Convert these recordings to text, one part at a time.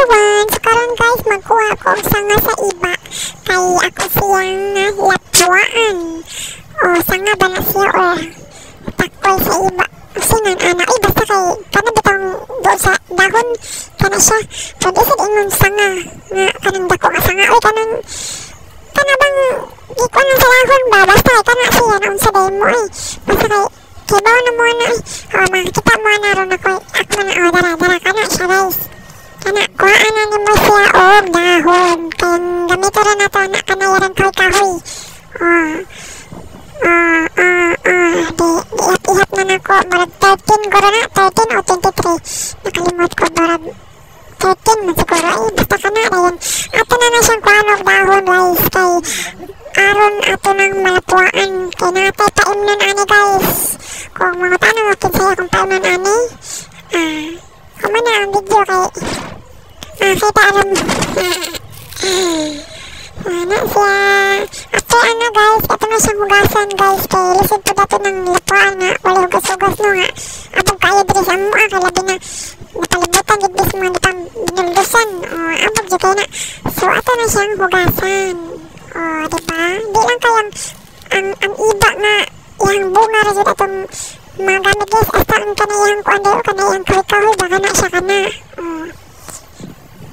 everyone! So karon guys, magkuha ko og sanga sa iba. Kay ako siyang latwaan. O, sanga ba na siya o takoy sa iba. Sinan, ana, ay basta kay kanang bitang doon sa dahon. Kana siya. Pwede sa ingon sanga. Nga, kanang dako nga sanga. Ay, kanang bang ikuan ng sa dahon ba? Basta kay kana siya naon sa demo ay. Basta kay kibaw na mo na ay. O, makikita mo na ron ako. Ako na, o, dara, kana siya guys. Kana, kuhaan na ni mo siya o dahon. Kaya gamito rin na to na kanayaran ko'y kahoy. Ihat na nako. Marag 13 guro na. 13 o 23. Nakalimot ko. Marag 13 man siguro. Ay, basta ka na. Ayan. Ato na siyang kuhaan og dahon guys. Kay aron ato nang malatuaan. Kay natay paimnon ani guys. Kung mga tanong o kinsaya kung paimnon ani. Kuma na ang video kay kita alam ano siya after ano guys ito na siyang hugasan guys kay lisod po dato ng latuan nga wala hugas-hugas no nga abang kaya diri sa mua kay labi na nakalimutan gid bis mga ditang binuldusan abang dito na so ito na siyang hugasan diba di lang kayang ang iba nga yung bunga rin dito itong mga gamit guys hasta ang kanayang kanayang kahoy-kahoy baka na siya ka na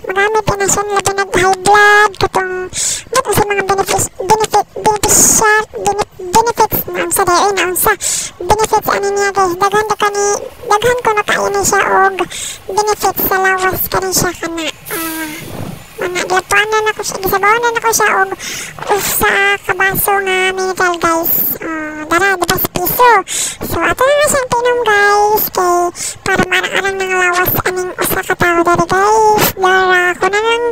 magamit din na siya labi nag high blood katong ba't sa mga benefits na unsa dayo na unsa benefits ani niya guys daghan ko na kainin siya og benefits sa lawas kanin siya kana mga gilapuanan ako siya gisabawanan ako siya og usa ka baso nga mineral guys dara 10 piso so ato na siyang pinom guys kay para marang-arang ng lawas aning usa ka tao dara guys dara ko na nang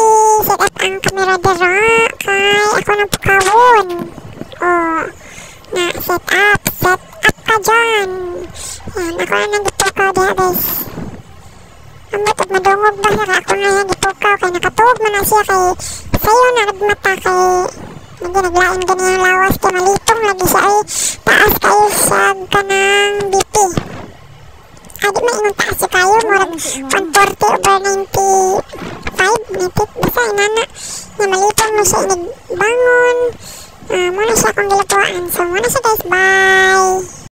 i-set up ang camera dara kay ako nang pukawon na set up ka dyan yan ako na nang gipukaw dira guys ang matag madungog ba siya ako nga yan gipukaw kay nakatuog man na siya kay sayo na nagmata kay hindi naglaing ganyan lawas kay malitong lagi siya ay taas kayo siya kanang BP ay di maingon taas siya kayo murag 140 over 90